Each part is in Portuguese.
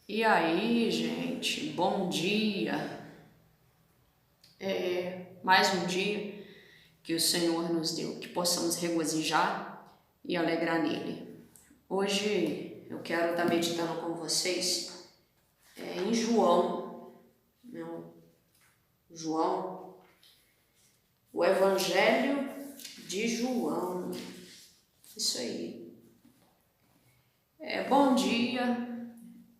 E aí, gente, bom dia. Mais um dia que o Senhor nos deu, que possamos regozijar e alegrar nele. Hoje eu quero estar meditando com vocês em João, o Evangelho de João. Isso aí. Bom dia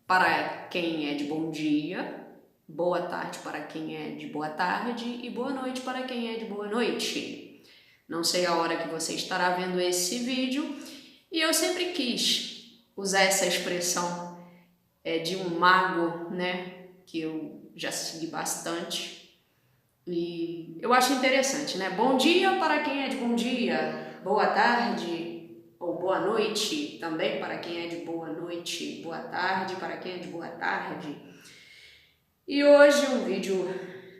para quem é de bom dia, boa tarde para quem é de boa tarde e boa noite para quem é de boa noite. Não sei a hora que você estará vendo esse vídeo e eu sempre quis usar essa expressão de um mago, né, que eu já segui bastante e eu acho interessante, né? Bom dia para quem é de bom dia, boa tarde ou boa noite também para quem é de boa noite, boa tarde para quem é de boa tarde. E hoje um vídeo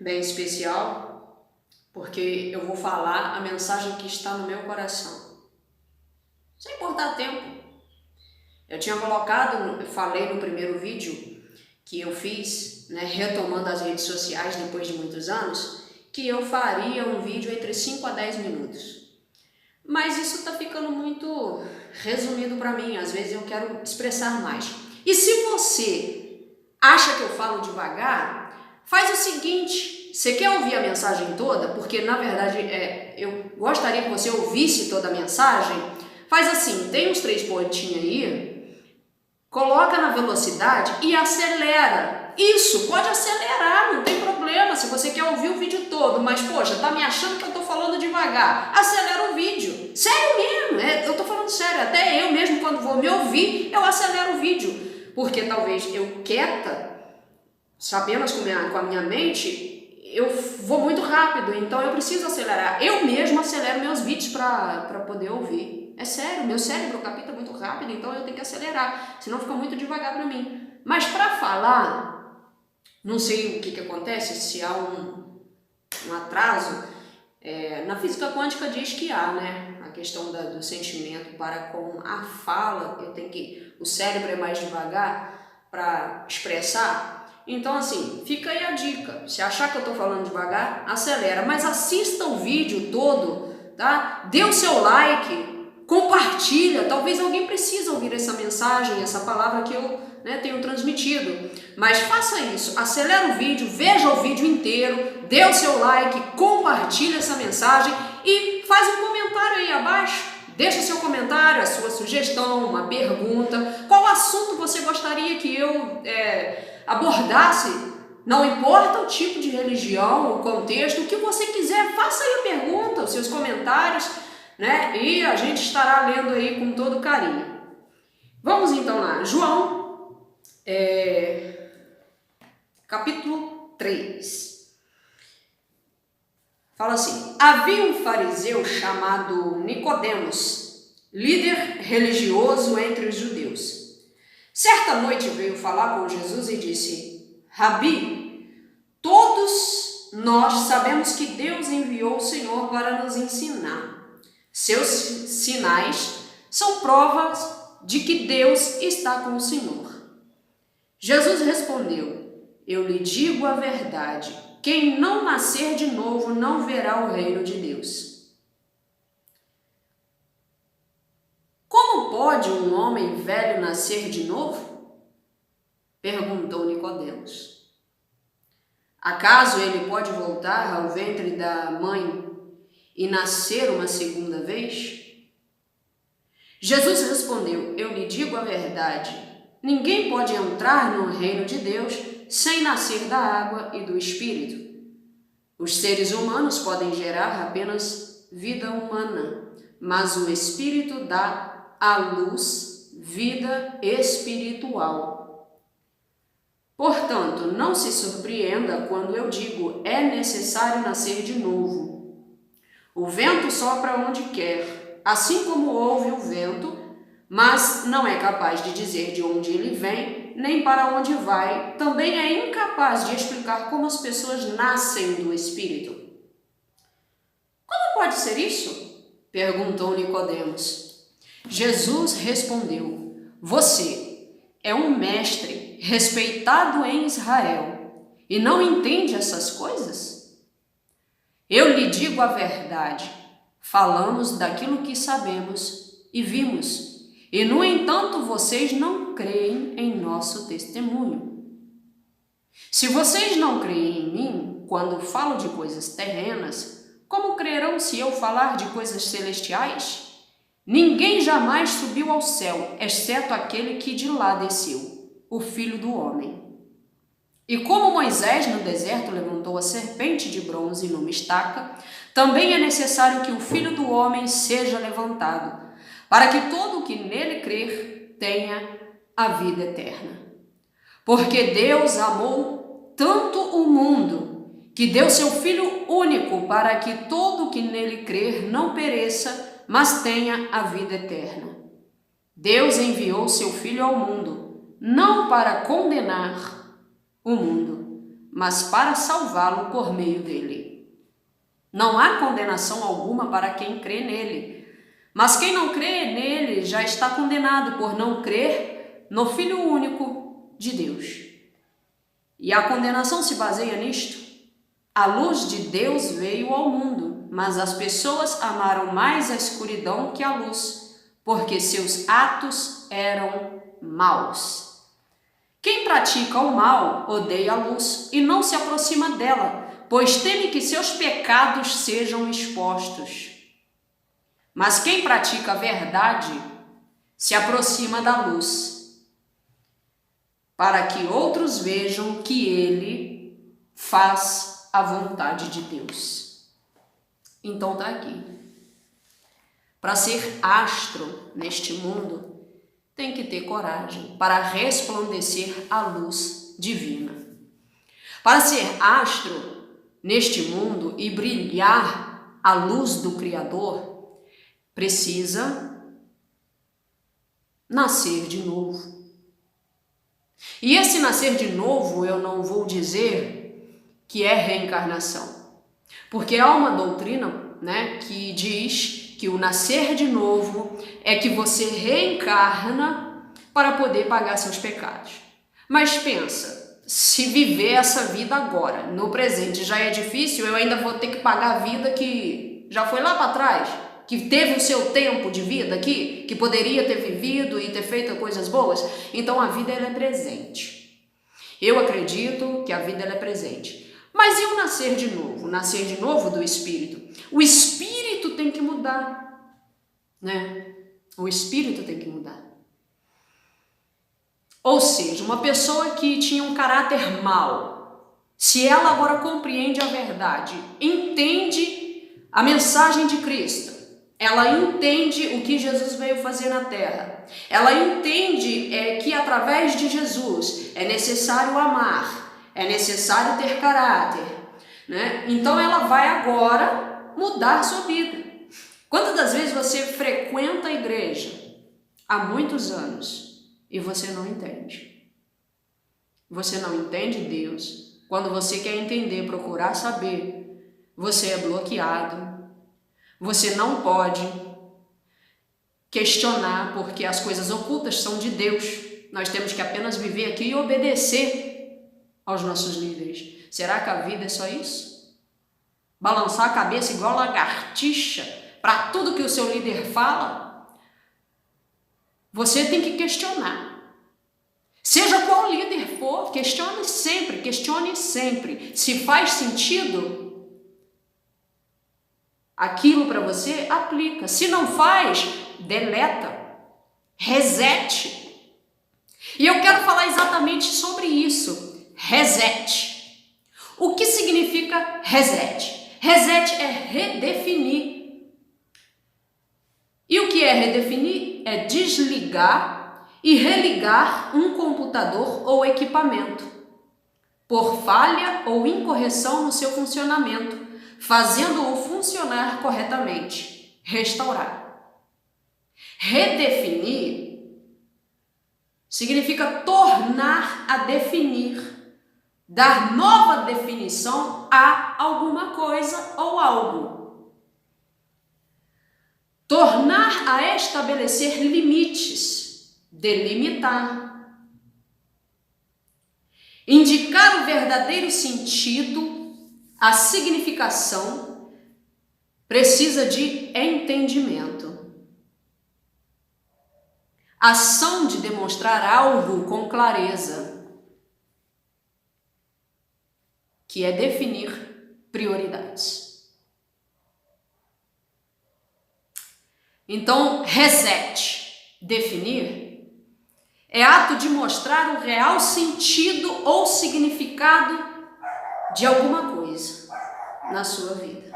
bem especial, porque eu vou falar a mensagem que está no meu coração, sem importar tempo. Eu tinha falei no primeiro vídeo que eu fiz, né, retomando as redes sociais depois de muitos anos, que eu faria um vídeo entre 5 a 10 minutos. Mas isso tá ficando muito resumido para mim, às vezes eu quero expressar mais. E se você acha que eu falo devagar, faz o seguinte, você quer ouvir a mensagem toda? Porque na verdade eu gostaria que você ouvisse toda a mensagem. Faz assim, tem uns 3 pontinhos aí, coloca na velocidade e acelera. Isso, pode acelerar, não tem problema, se você quer ouvir o vídeo todo, mas poxa, tá me achando que eu tô falando devagar, acelera o vídeo. Sério mesmo, eu tô falando sério, até eu mesmo quando vou me ouvir, eu acelero o vídeo, porque talvez eu quieta, apenas com a minha mente, eu vou muito rápido, então eu preciso acelerar. Eu mesmo acelero meus vídeos para poder ouvir. É sério, meu cérebro capta muito rápido, então eu tenho que acelerar, senão fica muito devagar para mim. Mas para falar, não sei o que acontece, se há um atraso. Na física quântica diz que há, né? A questão do sentimento para com a fala, o cérebro é mais devagar para expressar. Então, assim, fica aí a dica. Se achar que eu tô falando devagar, acelera. Mas assista o vídeo todo, tá? Dê o seu like, compartilha. Talvez alguém precise ouvir essa mensagem, essa palavra que eu tenho transmitido. Mas faça isso, acelera o vídeo, veja o vídeo inteiro, dê o seu like, compartilha essa mensagem e faz um comentário aí abaixo. Deixa seu comentário, a sua sugestão, uma pergunta. Qual assunto você gostaria que eu abordasse? Não importa o tipo de religião, o contexto, o que você quiser, faça aí a pergunta, os seus comentários, né? E a gente estará lendo aí com todo carinho. Vamos então lá. João, capítulo 3. Fala assim: havia um fariseu chamado Nicodemos, líder religioso entre os judeus. Certa noite veio falar com Jesus e disse: Rabi, todos nós sabemos que Deus enviou o Senhor para nos ensinar. Seus sinais são provas de que Deus está com o Senhor. Jesus respondeu: eu lhe digo a verdade, quem não nascer de novo não verá o reino de Deus. Como pode um homem velho nascer de novo? Perguntou Nicodemos. Acaso ele pode voltar ao ventre da mãe e nascer uma segunda vez? Jesus respondeu: eu lhe digo a verdade, ninguém pode entrar no reino de Deus sem nascer da água e do Espírito. Os seres humanos podem gerar apenas vida humana, mas o Espírito dá à luz vida espiritual. Portanto, não se surpreenda quando eu digo: é necessário nascer de novo. O vento sopra onde quer, assim como ouve o vento, mas não é capaz de dizer de onde ele vem, nem para onde vai. Também é incapaz de explicar como as pessoas nascem do Espírito. Como pode ser isso? Perguntou Nicodemos. Jesus respondeu: você é um mestre respeitado em Israel, e não entende essas coisas? Eu lhe digo a verdade, falamos daquilo que sabemos e vimos, e no entanto vocês não creem em nosso testemunho. Se vocês não creem em mim, quando falo de coisas terrenas, como crerão se eu falar de coisas celestiais? Ninguém jamais subiu ao céu, exceto aquele que de lá desceu, o Filho do Homem. E como Moisés no deserto levantou a serpente de bronze numa estaca, também é necessário que o Filho do Homem seja levantado, para que todo o que nele crer tenha a vida eterna. Porque Deus amou tanto o mundo, que deu seu Filho único, para que todo o que nele crer não pereça, mas tenha a vida eterna. Deus enviou seu Filho ao mundo, não para condenar o mundo, mas para salvá-lo por meio dele. Não há condenação alguma para quem crê nele, mas quem não crê nele já está condenado por não crer no Filho único de Deus. E a condenação se baseia nisto. A luz de Deus veio ao mundo, mas as pessoas amaram mais a escuridão que a luz, porque seus atos eram maus. Quem pratica o mal odeia a luz e não se aproxima dela, pois teme que seus pecados sejam expostos. Mas quem pratica a verdade se aproxima da luz, para que outros vejam que ele faz a vontade de Deus. Então tá aqui. Para ser astro neste mundo, tem que ter coragem para resplandecer a luz divina. Para ser astro neste mundo e brilhar a luz do Criador, precisa nascer de novo. E esse nascer de novo, eu não vou dizer que é reencarnação, porque há uma doutrina, que diz que o nascer de novo é que você reencarna para poder pagar seus pecados. Mas pensa, se viver essa vida agora, no presente, já é difícil, eu ainda vou ter que pagar a vida que já foi lá para trás, que teve o seu tempo de vida aqui, que poderia ter vivido e ter feito coisas boas. Então a vida ela é presente. Eu acredito que a vida ela é presente. Mas e o nascer de novo? O nascer de novo do espírito? O espírito tem que mudar, O espírito tem que mudar. Ou seja, uma pessoa que tinha um caráter mau, se ela agora compreende a verdade, entende a mensagem de Cristo, ela entende o que Jesus veio fazer na terra, ela entende que através de Jesus é necessário amar, é necessário ter caráter, Então ela vai agora mudar a sua vida. Quantas das vezes você frequenta a igreja há muitos anos e você não entende? Você não entende Deus. Quando você quer entender, procurar saber, você é bloqueado. Você não pode questionar, porque as coisas ocultas são de Deus. Nós temos que apenas viver aqui e obedecer aos nossos líderes. Será que a vida é só isso? Balançar a cabeça igual lagartixa para tudo que o seu líder fala? Você tem que questionar. Seja qual líder for, questione sempre. Se faz sentido aquilo para você, aplica. Se não faz, deleta, resete. E eu quero falar exatamente sobre isso. Reset. O que significa reset? Reset é redefinir. E o que é redefinir? É desligar e religar um computador ou equipamento por falha ou incorreção no seu funcionamento, fazendo-o funcionar corretamente. Restaurar. Redefinir significa tornar a definir, dar nova definição a alguma coisa ou algo. Tornar a estabelecer limites, delimitar. Indicar o verdadeiro sentido, a significação, precisa de entendimento. Ação de demonstrar algo com clareza, que é definir prioridades. Então, reset, definir, é ato de mostrar o real sentido ou significado de alguma coisa na sua vida.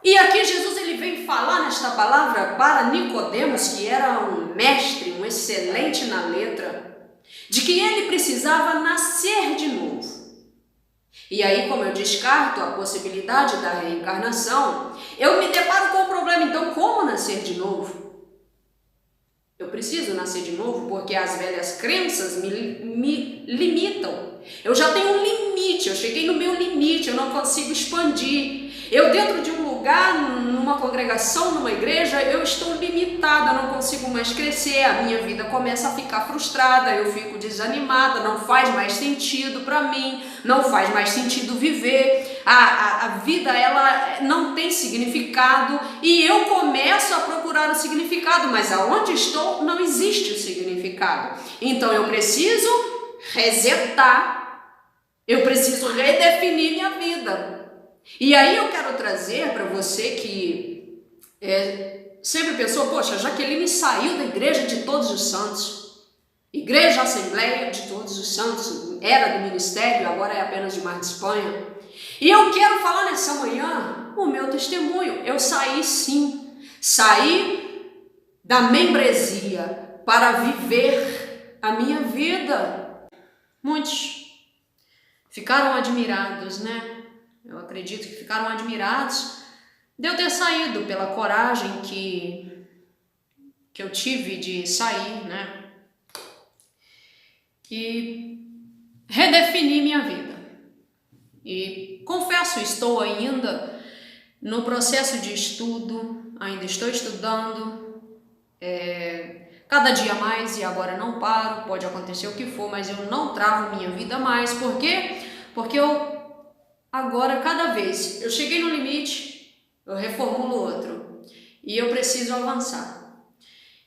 E aqui Jesus ele vem falar nesta palavra para Nicodemos, que era um mestre, um excelente na letra, de que ele precisava nascer de novo. E aí, como eu descarto a possibilidade da reencarnação, eu me deparo com o problema, então como nascer de novo? Eu preciso nascer de novo porque as velhas crenças me limitam. Eu já tenho um limite, eu cheguei no meu limite, eu não consigo expandir. Eu dentro de um lugar, numa congregação, numa igreja, eu estou limitada, eu não consigo mais crescer, a minha vida começa a ficar frustrada, eu fico desanimada, não faz mais sentido para mim, não faz mais sentido viver, a vida ela não tem significado e eu começo a procurar o significado, mas aonde estou não existe o significado. Então eu preciso resetar, eu preciso redefinir minha vida. E aí eu quero trazer para você que sempre pensou, poxa, Jaqueline saiu da Igreja de Todos os Santos, Igreja Assembleia de Todos os Santos, era do ministério, agora é apenas de Mar de Espanha. E eu quero falar nessa manhã o meu testemunho. Eu saí sim, saí da membresia para viver a minha vida. Muitos ficaram admirados, né? Eu acredito que ficaram admirados de eu ter saído pela coragem que eu tive de sair, né? E redefini minha vida. E confesso, estou ainda no processo de estudo, ainda estou estudando, cada dia mais, e agora não paro, pode acontecer o que for, mas eu não travo minha vida mais. Por quê? Porque eu agora, cada vez, eu cheguei no limite, eu reformulo outro e eu preciso avançar.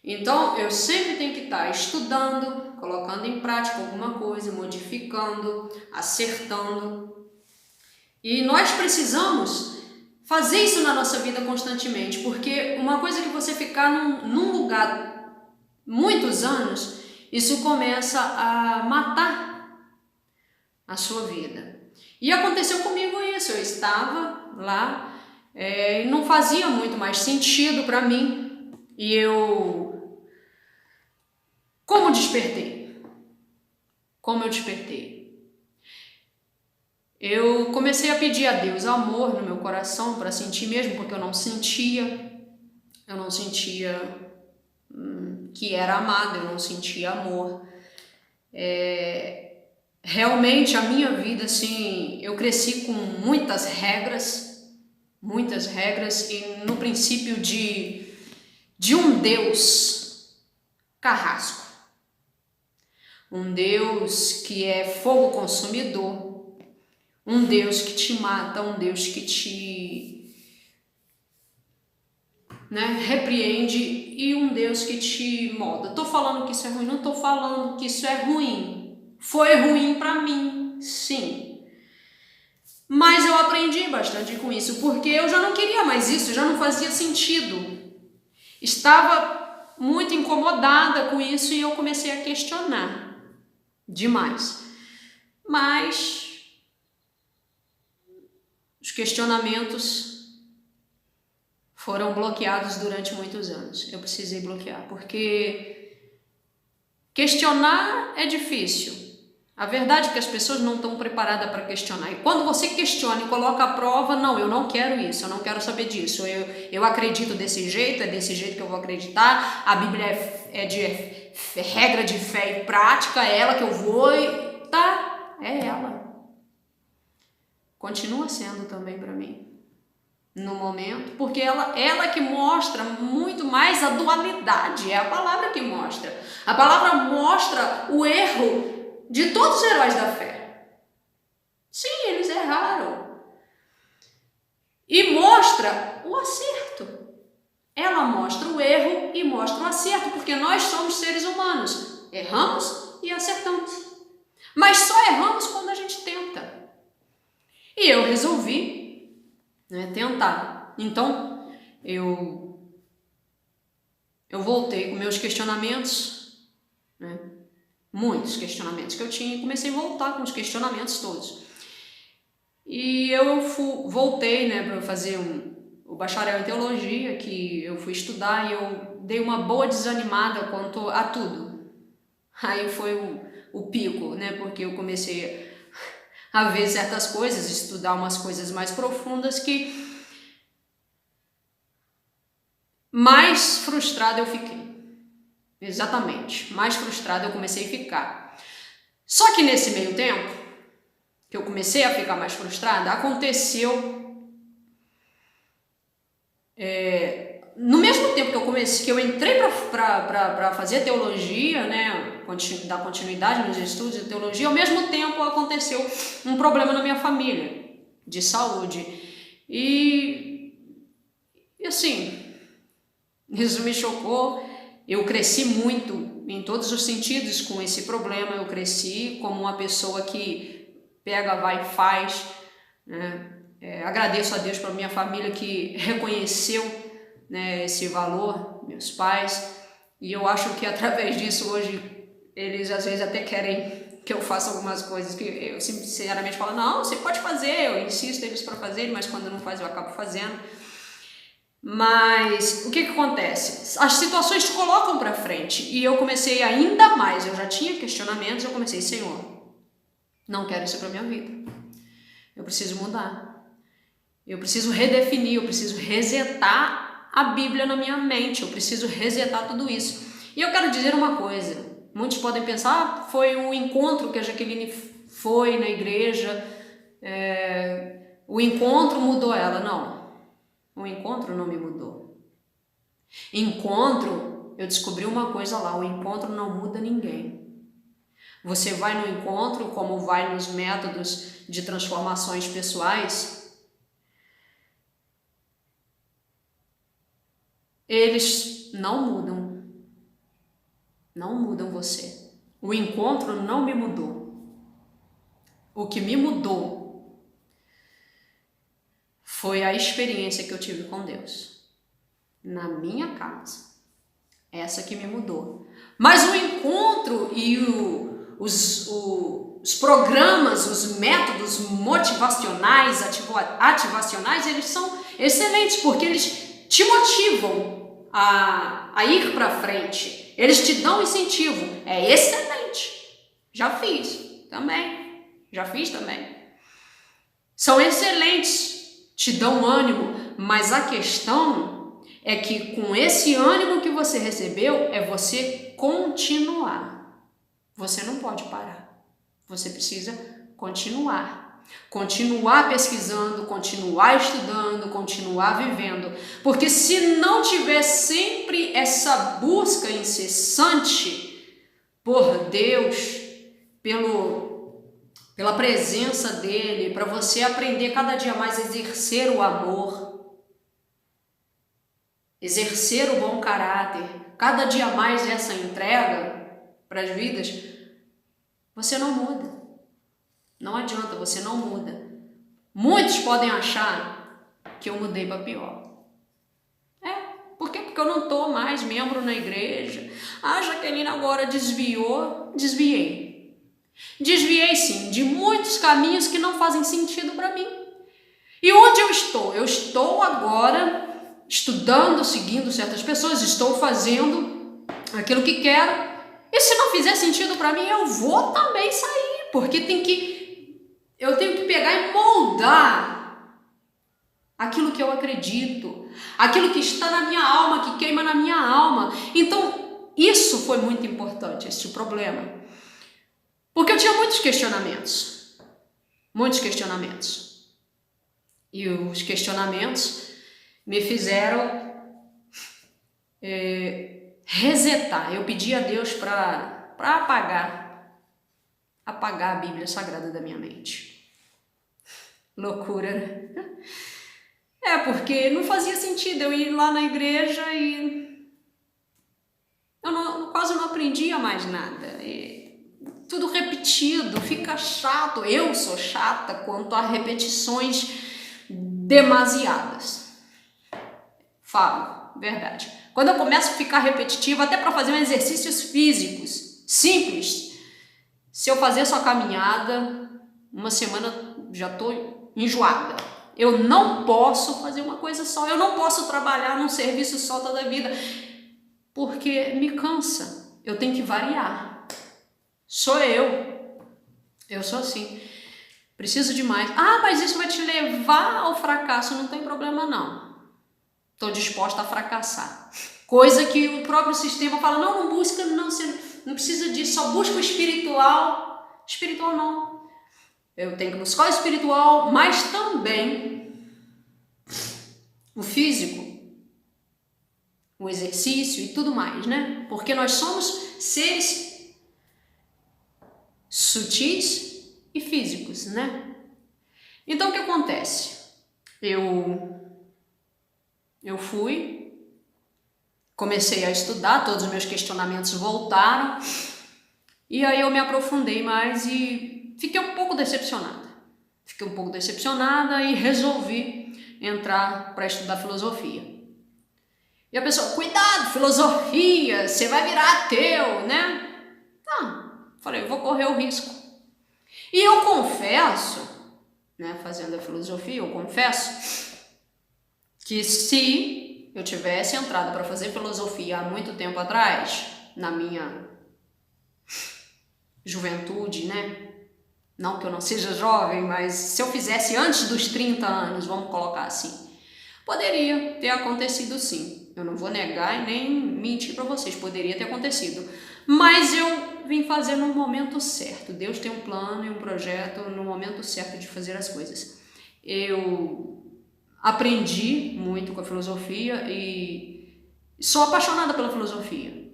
Então, eu sempre tenho que estar estudando, colocando em prática alguma coisa, modificando, acertando. E nós precisamos fazer isso na nossa vida constantemente, porque uma coisa que você ficar num lugar muitos anos, isso começa a matar a sua vida. E aconteceu comigo isso, eu estava lá e não fazia muito mais sentido para mim. E como eu despertei? Eu comecei a pedir a Deus amor no meu coração para sentir mesmo, porque eu não sentia que era amado, eu não sentia amor. Realmente a minha vida, assim, eu cresci com muitas regras e no princípio de um Deus carrasco, um Deus que é fogo consumidor, um Deus que te mata, um Deus que te repreende e um Deus que te molda. Estou falando que isso é ruim? Não estou falando que isso é ruim. Foi ruim para mim, sim. Mas eu aprendi bastante com isso, porque eu já não queria mais isso, já não fazia sentido. Estava muito incomodada com isso e eu comecei a questionar demais. Mas os questionamentos foram bloqueados durante muitos anos. Eu precisei bloquear, porque questionar é difícil. A verdade é que as pessoas não estão preparadas para questionar. E quando você questiona e coloca a prova, não, eu não quero isso, eu não quero saber disso. Eu acredito desse jeito, é desse jeito que eu vou acreditar. A Bíblia é de regra de fé e prática, é ela que eu vou, tá? É ela. Continua sendo também para mim, no momento, porque ela que mostra muito mais a dualidade, é a palavra que mostra. A palavra mostra o erro de todos os heróis da fé. Sim, eles erraram. E mostra o acerto. Ela mostra o erro e mostra o acerto, porque nós somos seres humanos. Erramos e acertamos. Mas só erramos quando a gente tenta. E eu resolvi, tentar. Então, eu voltei com meus questionamentos, muitos questionamentos que eu tinha, e comecei a voltar com os questionamentos todos. E eu voltei para fazer o bacharel em teologia, que eu fui estudar, e eu dei uma boa desanimada quanto a tudo. Aí foi o pico, porque eu comecei a ver certas coisas, estudar umas coisas mais profundas, que mais frustrada eu fiquei. Exatamente, mais frustrada eu comecei a ficar. Só que nesse meio tempo, que eu comecei a ficar mais frustrada, aconteceu... no mesmo tempo que eu entrei para fazer teologia, dar continuidade nos estudos de teologia, ao mesmo tempo aconteceu um problema na minha família, de saúde. E assim, isso me chocou. Eu cresci muito em todos os sentidos com esse problema. Eu cresci como uma pessoa que pega, vai e faz, agradeço a Deus pela minha família que reconheceu esse valor, meus pais, e eu acho que através disso hoje eles às vezes até querem que eu faça algumas coisas que eu sinceramente falo, não, você pode fazer, eu insisto eles para fazerem, mas quando não faz eu acabo fazendo. Mas o que acontece? As situações te colocam para frente, e eu comecei ainda mais, eu já tinha questionamentos, eu comecei, Senhor, não quero isso para minha vida, eu preciso mudar, eu preciso redefinir, eu preciso resetar a Bíblia na minha mente, eu preciso resetar tudo isso. E eu quero dizer uma coisa, muitos podem pensar, foi um encontro que a Jaqueline foi na igreja, o encontro mudou ela. Não, o encontro não me mudou. Encontro, eu descobri uma coisa lá, o encontro não muda ninguém. Você vai no encontro, como vai nos métodos de transformações pessoais, eles não mudam você. O encontro não me mudou. O que me mudou foi a experiência que eu tive com Deus na minha casa. Essa que me mudou. Mas o encontro e os programas, os métodos motivacionais, ativacionais, eles são excelentes, porque eles te motivam a ir para frente. Eles te dão incentivo. É excelente. Já fiz também. São excelentes. Te dão ânimo. Mas a questão é que com esse ânimo que você recebeu, é você continuar. Você não pode parar. Você precisa continuar. Continuar pesquisando, continuar estudando, continuar vivendo. Porque se não tiver sempre essa busca incessante por Deus, pela presença dele, para você aprender cada dia mais a exercer o amor, exercer o bom caráter, cada dia mais essa entrega para as vidas, você não muda. Não adianta, você não muda. Muitos podem achar que eu mudei para pior. Por quê? Porque eu não estou mais membro na igreja. Ah, Jaqueline agora desviou. Desviei. Desviei sim, de muitos caminhos que não fazem sentido para mim. E onde eu estou? Eu estou agora estudando, seguindo certas pessoas, estou fazendo aquilo que quero. E se não fizer sentido para mim, eu vou também sair, porque eu tenho que pegar e moldar aquilo que eu acredito, aquilo que está na minha alma, que queima na minha alma. Então, isso foi muito importante, esse problema. Porque eu tinha muitos questionamentos. E os questionamentos me fizeram resetar. Eu pedi a Deus para apagar apagar a Bíblia Sagrada da minha mente. Loucura, né? Porque não fazia sentido eu ir lá na igreja e eu quase não aprendia mais nada. Tudo repetido, fica chato. Eu sou chata quanto a repetições demasiadas. Falo, verdade. Quando eu começo a ficar repetitiva, até para fazer exercícios físicos simples, se eu fazer só caminhada, uma semana já estou enjoada. Eu não posso fazer uma coisa só, eu não posso trabalhar num serviço só toda a vida, porque me cansa. Eu tenho que variar. Sou eu sou assim. Preciso de mais. Mas isso vai te levar ao fracasso. Não tem problema não. Estou disposta a fracassar. Coisa que o próprio sistema fala, não busca, não, você não precisa disso, só busca o espiritual. Espiritual não. Eu tenho que buscar o espiritual, mas também o físico, o exercício e tudo mais, né? Porque nós somos seres sutis e físicos, né? Então o que acontece? Eu fui, comecei a estudar, todos os meus questionamentos voltaram, e aí eu me aprofundei mais e fiquei um pouco decepcionada. E resolvi entrar para estudar filosofia. E a pessoa, cuidado, filosofia, você vai virar ateu, né? Falei, eu vou correr o risco. E eu confesso, né, fazendo a filosofia, eu confesso que se eu tivesse entrado para fazer filosofia há muito tempo atrás, na minha juventude, né? Não que eu não seja jovem, mas se eu fizesse antes dos 30 anos, vamos colocar assim, poderia ter acontecido sim. Eu não vou negar e nem mentir para vocês, poderia ter acontecido. Mas eu vim fazer no momento certo. Deus tem um plano e um projeto no momento certo de fazer as coisas. Eu aprendi muito com a filosofia e sou apaixonada pela filosofia.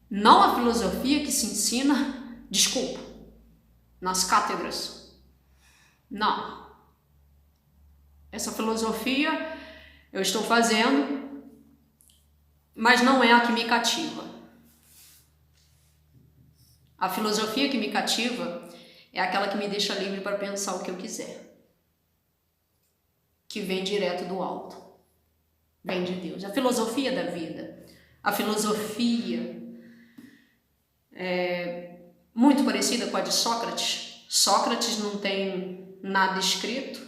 Não a filosofia que se ensina, nas cátedras. Não. Essa filosofia eu estou fazendo, mas não é a que me cativa. A filosofia que me cativa é aquela que me deixa livre para pensar o que eu quiser. Que vem direto do alto. Vem de Deus. A filosofia da vida. A filosofia é muito parecida com a de Sócrates. Sócrates não tem nada escrito,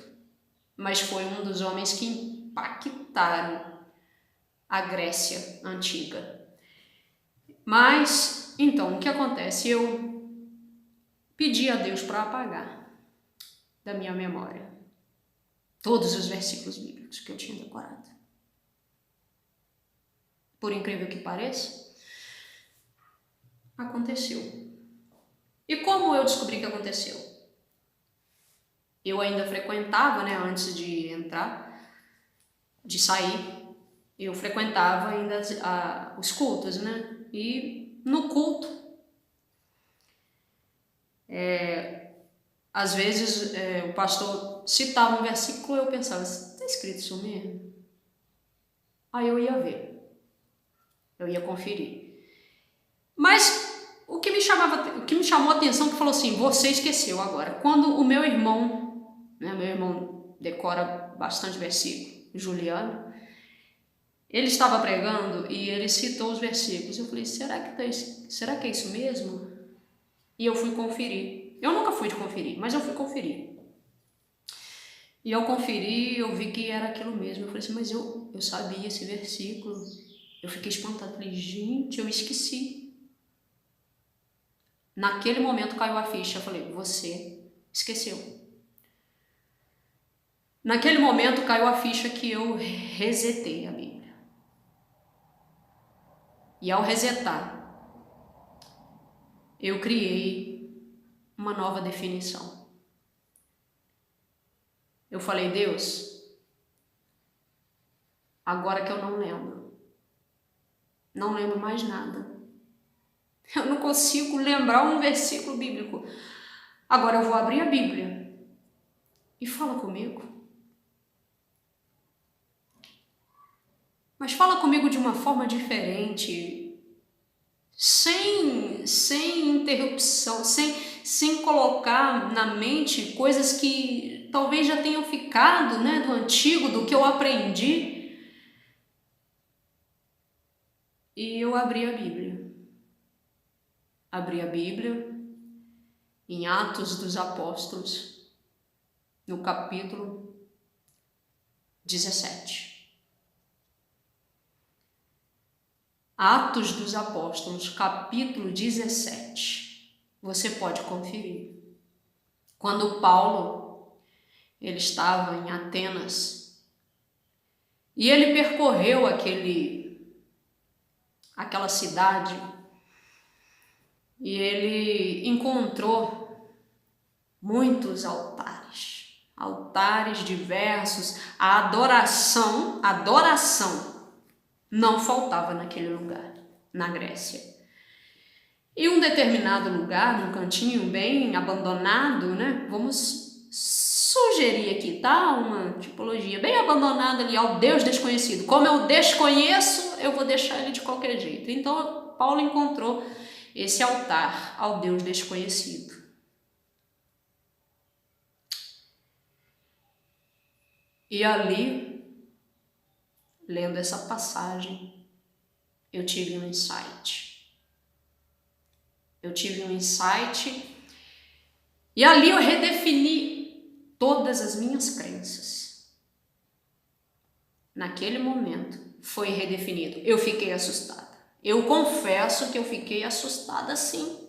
mas foi um dos homens que impactaram a Grécia antiga. Mas, então, o que acontece? Eu pedi a Deus para apagar da minha memória todos os versículos bíblicos que eu tinha decorado. Por incrível que pareça, aconteceu. E como eu descobri que aconteceu? Eu ainda frequentava, né, antes de entrar, de sair, eu frequentava ainda os cultos, né? E no culto, às vezes o pastor citava um versículo e eu pensava, está escrito isso mesmo? Aí eu ia ver, eu ia conferir. Mas o que me chamou a atenção, que falou assim, você esqueceu agora. Quando o meu irmão, né, meu irmão decora bastante versículo, Juliano, ele estava pregando e ele citou os versículos. Eu falei, será que é isso mesmo? E eu fui conferir. Eu nunca fui de conferir, mas eu fui conferir. E ao conferir, eu vi que era aquilo mesmo. Eu falei assim, mas eu sabia esse versículo. Eu fiquei espantada. Falei, gente, eu esqueci. Naquele momento caiu a ficha. Eu falei, você esqueceu. Naquele momento caiu a ficha que eu resetei a Bíblia. E ao resetar, eu criei uma nova definição. Eu falei, Deus, agora que eu não lembro mais nada. Eu não consigo lembrar um versículo bíblico. Agora eu vou abrir a Bíblia e fala comigo. Mas fala comigo de uma forma diferente, sem interrupção, sem colocar na mente coisas que talvez já tenham ficado, né, do antigo, do que eu aprendi. E eu abri a Bíblia. Abri a Bíblia em Atos dos Apóstolos, no capítulo 17. Atos dos Apóstolos, capítulo 17. Você pode conferir. Quando Paulo, ele estava em Atenas, e ele percorreu aquela cidade, e ele encontrou muitos altares diversos. A adoração não faltava naquele lugar, na Grécia. E um determinado lugar, num cantinho bem abandonado, né? Vamos sugerir aqui, tá? Uma tipologia bem abandonada ali ao Deus desconhecido. Como eu desconheço, eu vou deixar ele de qualquer jeito. Então, Paulo encontrou esse altar ao Deus desconhecido. E ali, lendo essa passagem, eu tive um insight. E ali eu redefini todas as minhas crenças. Naquele momento foi redefinido. Eu fiquei assustada. Eu confesso que eu fiquei assustada sim.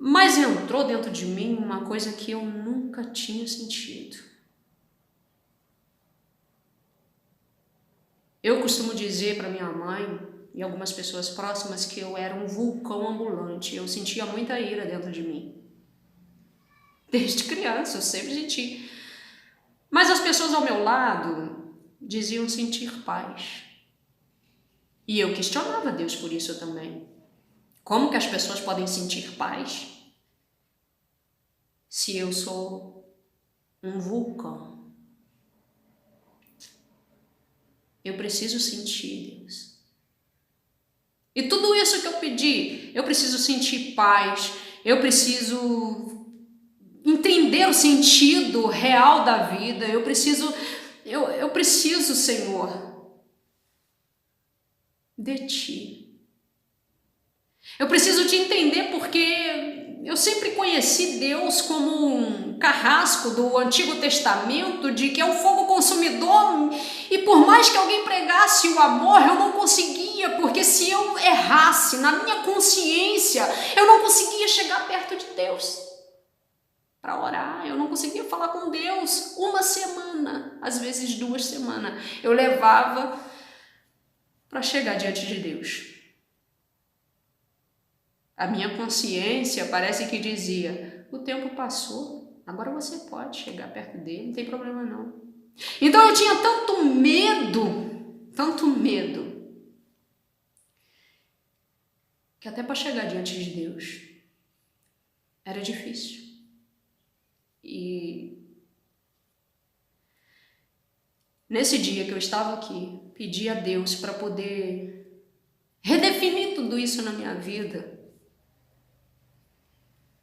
Mas entrou dentro de mim uma coisa que eu nunca tinha sentido. Eu costumo dizer para minha mãe e algumas pessoas próximas que eu era um vulcão ambulante. Eu sentia muita ira dentro de mim. Desde criança, eu sempre senti. Mas as pessoas ao meu lado diziam sentir paz. E eu questionava Deus por isso também. Como que as pessoas podem sentir paz se eu sou um vulcão? Eu preciso sentir Deus. E tudo isso que eu pedi, eu preciso sentir paz, eu preciso entender o sentido real da vida, eu preciso, Senhor, de Ti. Eu preciso te entender porque eu sempre conheci Deus como um carrasco do Antigo Testamento, de que é um fogo consumidor, e por mais que alguém pregasse o amor, eu não conseguia, porque se eu errasse na minha consciência, eu não conseguia chegar perto de Deus para orar, eu não conseguia falar com Deus. Uma semana, às vezes 2 semanas, eu levava para chegar diante de Deus. A minha consciência parece que dizia: o tempo passou, agora você pode chegar perto dele, não tem problema não. Então eu tinha tanto medo, que até para chegar diante de Deus era difícil. E nesse dia que eu estava aqui, pedi a Deus para poder redefinir tudo isso na minha vida.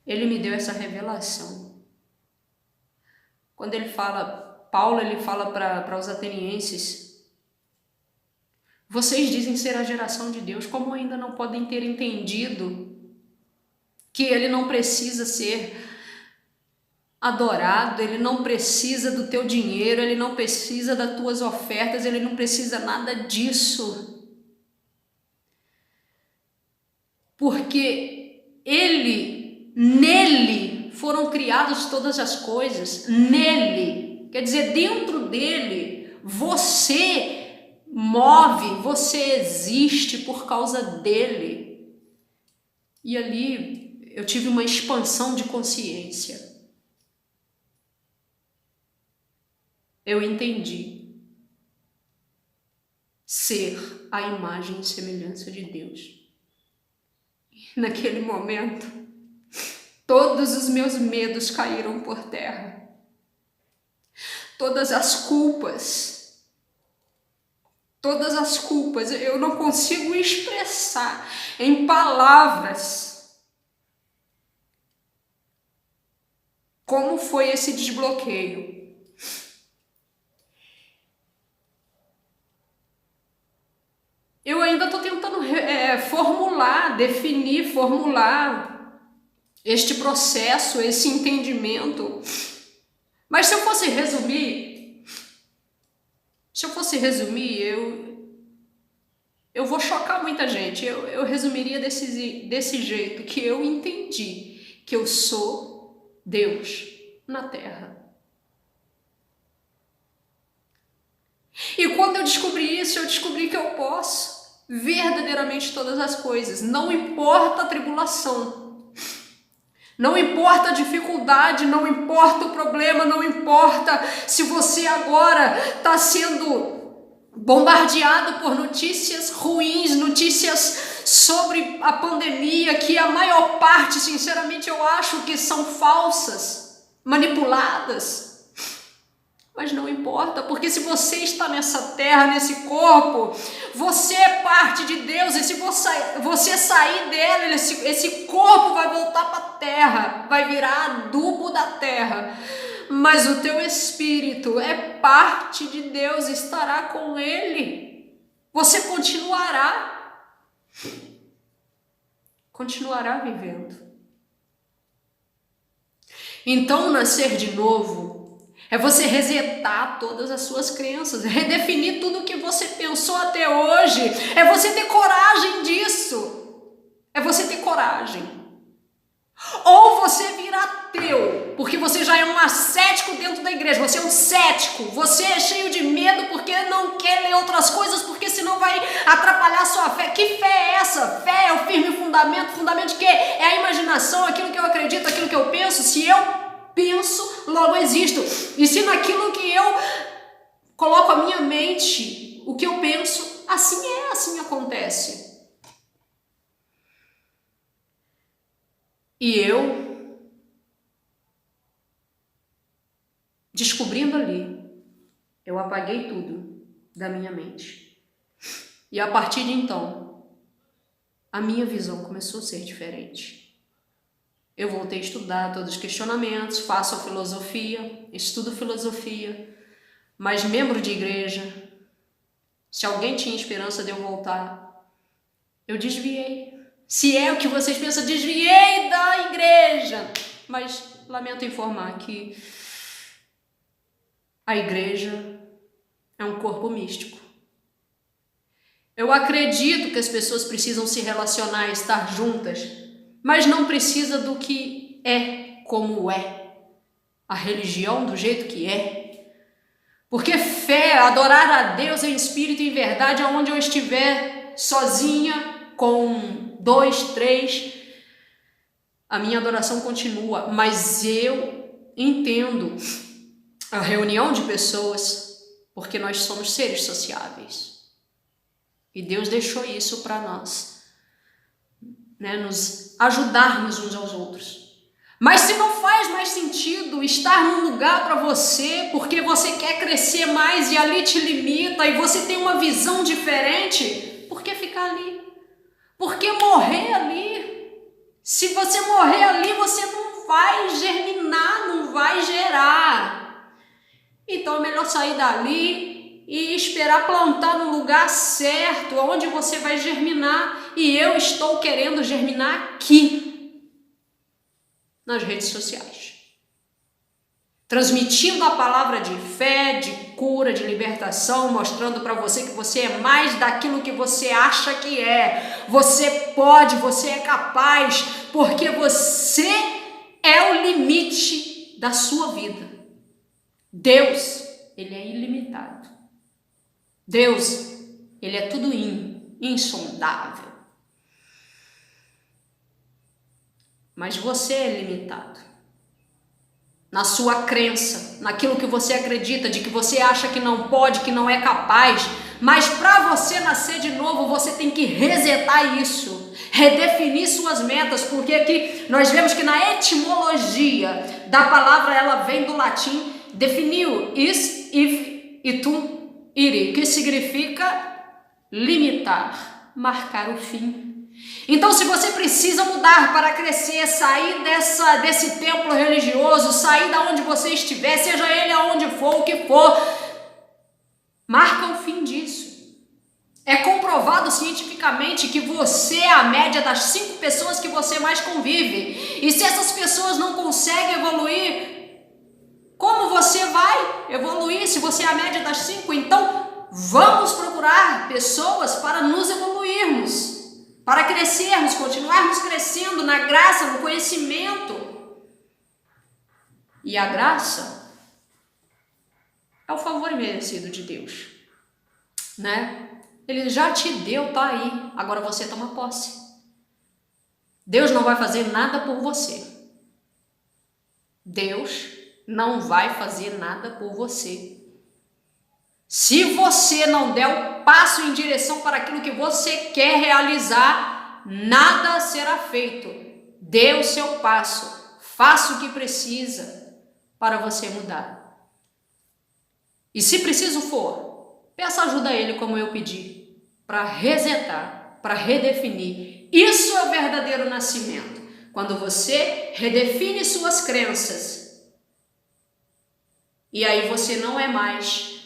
Ele me deu essa revelação. Quando Paulo fala para os atenienses: vocês dizem ser a geração de Deus, como ainda não podem ter entendido que ele não precisa ser adorado, ele não precisa do teu dinheiro, ele não precisa das tuas ofertas, ele não precisa nada disso. Porque nele foram criadas todas as coisas, nele, quer dizer, dentro dele, você move, você existe por causa dele. E ali eu tive uma expansão de consciência. Eu entendi ser a imagem e semelhança de Deus. Naquele momento, Todos os meus medos caíram por terra. Todas as culpas, eu não consigo expressar em palavras como foi esse desbloqueio. Eu ainda estou tentando formular este processo, esse entendimento. Mas se eu fosse resumir, eu vou chocar muita gente. Eu resumiria desse jeito, que eu entendi que eu sou Deus na Terra. E quando eu descobri isso, eu descobri que eu posso verdadeiramente todas as coisas. Não importa a tribulação, não importa a dificuldade, não importa o problema, não importa se você agora está sendo bombardeado por notícias ruins, notícias sobre a pandemia, que a maior parte, sinceramente, eu acho que são falsas, manipuladas. Mas não importa, porque se você está nessa terra, nesse corpo, você é parte de Deus, e se você sair dela, esse corpo vai voltar para a terra, vai virar adubo da terra. Mas o teu espírito é parte de Deus, estará com Ele. Você continuará vivendo. Então, nascer de novo é você resetar todas as suas crenças, redefinir tudo o que você pensou até hoje. É você ter coragem disso. É você ter coragem. Ou você vira ateu, porque você já é um ascético dentro da igreja. Você é um cético. Você é cheio de medo porque não quer ler outras coisas, porque senão vai atrapalhar a sua fé. Que fé é essa? Fé é o firme fundamento. Fundamento de quê? É a imaginação, aquilo que eu acredito, aquilo que eu penso. Se eu penso, logo existo. E se naquilo que eu coloco a minha mente, o que eu penso, assim acontece. E eu, descobrindo ali, eu apaguei tudo da minha mente. E a partir de então, a minha visão começou a ser diferente. Eu voltei a estudar todos os questionamentos, faço a filosofia, estudo filosofia, mas membro de igreja, se alguém tinha esperança de eu voltar, eu desviei. Se é o que vocês pensam, desviei da igreja. Mas lamento informar que a igreja é um corpo místico. Eu acredito que as pessoas precisam se relacionar, estar juntas, mas não precisa do que é como é. A religião do jeito que é. Porque fé, adorar a Deus em espírito e em verdade, aonde eu estiver sozinha, com 2, 3, a minha adoração continua. Mas eu entendo a reunião de pessoas, porque nós somos seres sociáveis. E Deus deixou isso para nós. Nos ajudarmos uns aos outros. Mas se não faz mais sentido estar num lugar para você, porque você quer crescer mais e ali te limita e você tem uma visão diferente, por que ficar ali? Por que morrer ali? Se você morrer ali, você não vai germinar, não vai gerar. Então é melhor sair dali e esperar plantar no lugar certo, onde você vai germinar. E eu estou querendo germinar aqui, nas redes sociais, transmitindo a palavra de fé, de cura, de libertação, mostrando para você que você é mais daquilo que você acha que é. Você pode, você é capaz, porque você é o limite da sua vida. Deus, Ele é ilimitado. Deus, Ele é tudo insondável. Mas você é limitado na sua crença, naquilo que você acredita, de que você acha que não pode, que não é capaz. Mas para você nascer de novo, você tem que resetar isso. redefinir suas metas, porque aqui nós vemos que na etimologia da palavra ela vem do latim definiu, is, if, itum, iri, que significa limitar, marcar o fim. Então, se você precisa mudar para crescer, sair desse templo religioso, sair da onde você estiver, seja ele aonde for, o que for, marca o fim disso. É comprovado cientificamente que você é a média das 5 pessoas que você mais convive. E se essas pessoas não conseguem evoluir, como você vai evoluir se você é a média das 5? Então, vamos procurar pessoas para nos evoluirmos, para crescermos, continuarmos crescendo na graça, no conhecimento. E a graça é o favor imerecido de Deus, né? Ele já te deu, tá aí, agora você toma posse. Deus não vai fazer nada por você. Deus não vai fazer nada por você. Se você não der o passo em direção para aquilo que você quer realizar, nada será feito. Dê o seu passo, faça o que precisa para você mudar. E se preciso for, peça ajuda a Ele como eu pedi, para resetar, para redefinir. Isso é o verdadeiro nascimento. Quando você redefine suas crenças. E aí você não é mais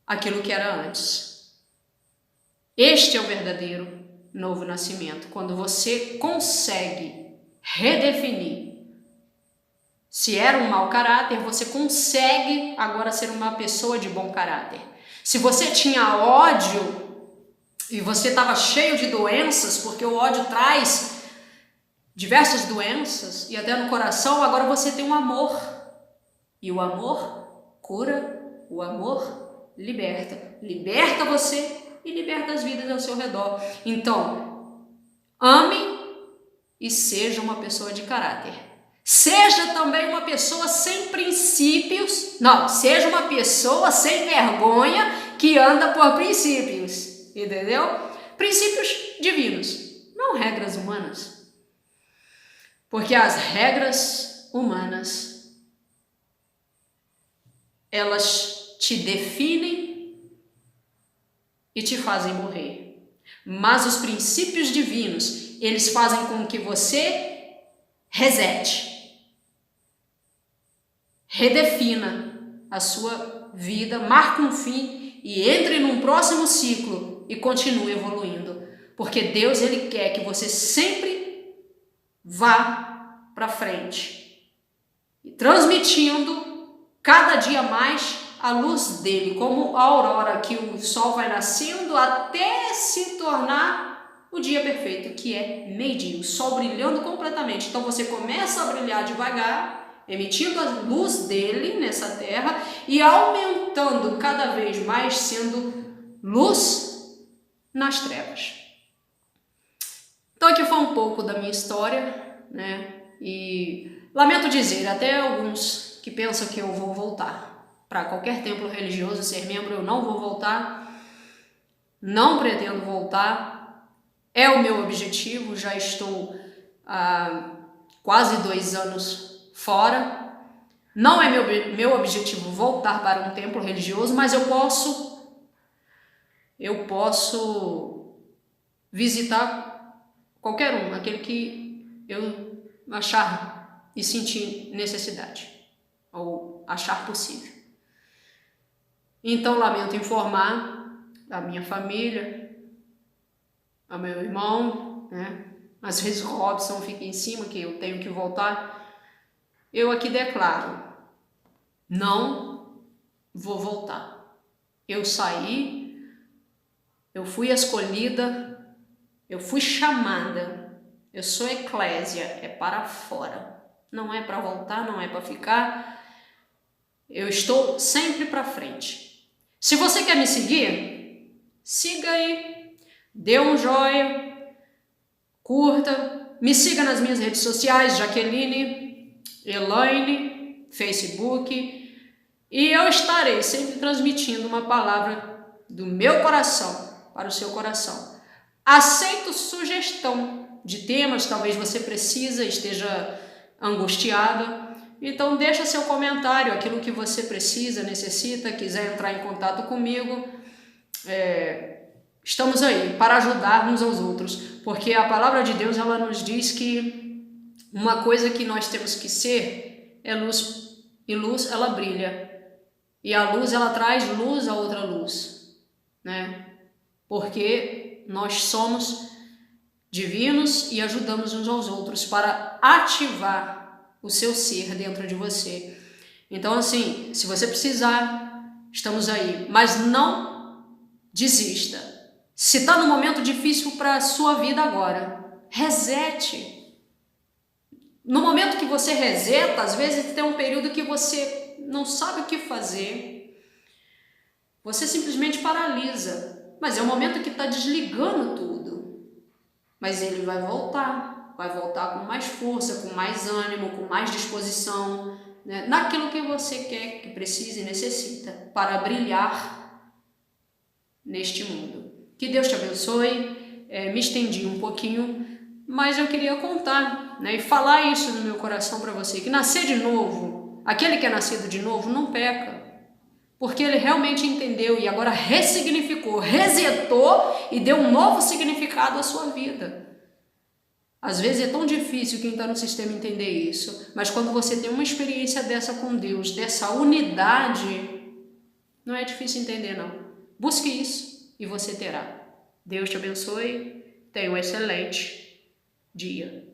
aquilo que era antes. Este é o verdadeiro novo nascimento. Quando você consegue redefinir. Se era um mau caráter, você consegue agora ser uma pessoa de bom caráter. Se você tinha ódio e você estava cheio de doenças, porque o ódio traz diversas doenças e até no coração, agora você tem um amor. E o amor cura, o amor liberta. Liberta você e liberta as vidas ao seu redor. Então, ame e seja uma pessoa de caráter. Seja também uma pessoa sem princípios, não, seja uma pessoa sem vergonha que anda por princípios, entendeu? Princípios divinos, não regras humanas. Porque as regras humanas, elas te definem e te fazem morrer. Mas os princípios divinos, eles fazem com que você resete. Redefina a sua vida, marque um fim e entre num próximo ciclo e continue evoluindo. Porque Deus, Ele quer que você sempre vá para frente, transmitindo cada dia mais a luz dele, como a aurora, que o sol vai nascendo até se tornar o dia perfeito, que é meio-dia, o sol brilhando completamente. Então você começa a brilhar devagar, emitindo a luz dele nessa terra e aumentando cada vez mais, sendo luz nas trevas. Então aqui foi um pouco da minha história, né? E lamento dizer, até alguns que pensam que eu vou voltar para qualquer templo religioso, ser membro, eu não vou voltar, não pretendo voltar, é o meu objetivo, já estou há quase 2 anos fora. Não é meu objetivo voltar para um templo religioso, mas eu posso visitar qualquer um, aquele que eu achar e sentir necessidade, ou achar possível. Então, lamento informar a minha família, ao meu irmão, né? Às vezes o Robson fica em cima que eu tenho que voltar. Eu aqui declaro, não vou voltar. Eu saí, eu fui escolhida, eu fui chamada, eu sou eclésia, é para fora. Não é para voltar, não é para ficar. Eu estou sempre para frente. Se você quer me seguir, siga aí, dê um joinha, curta, me siga nas minhas redes sociais, Jaqueline, Elaine, Facebook, e eu estarei sempre transmitindo uma palavra do meu coração para o seu coração, Aceito sugestão de temas, talvez você esteja angustiada. Então deixa seu comentário, aquilo que você precisa, necessita, quiser entrar em contato comigo. Estamos aí para ajudar uns aos outros, porque a palavra de Deus ela nos diz que uma coisa que nós temos que ser é luz, e luz ela brilha, e a luz ela traz luz a outra luz, né? Porque nós somos divinos e ajudamos uns aos outros para ativar o seu ser dentro de você. Então assim, se você precisar, estamos aí, mas não desista. Se está num momento difícil para a sua vida agora, resete. No momento que você reseta, às vezes tem um período que você não sabe o que fazer, você simplesmente paralisa, mas é um momento que está desligando tudo, mas ele vai voltar com mais força, com mais ânimo, com mais disposição, né? Naquilo que você quer, que precisa e necessita para brilhar neste mundo. Que Deus te abençoe. Me estendi um pouquinho, mas eu queria contar, né, e falar isso no meu coração para você, que nascer de novo, aquele que é nascido de novo não peca, porque ele realmente entendeu e agora ressignificou, resetou e deu um novo significado à sua vida. Às vezes é tão difícil quem está no sistema entender isso, mas quando você tem uma experiência dessa com Deus, dessa unidade, não é difícil entender não. Busque isso e você terá. Deus te abençoe, tenha um excelente dia.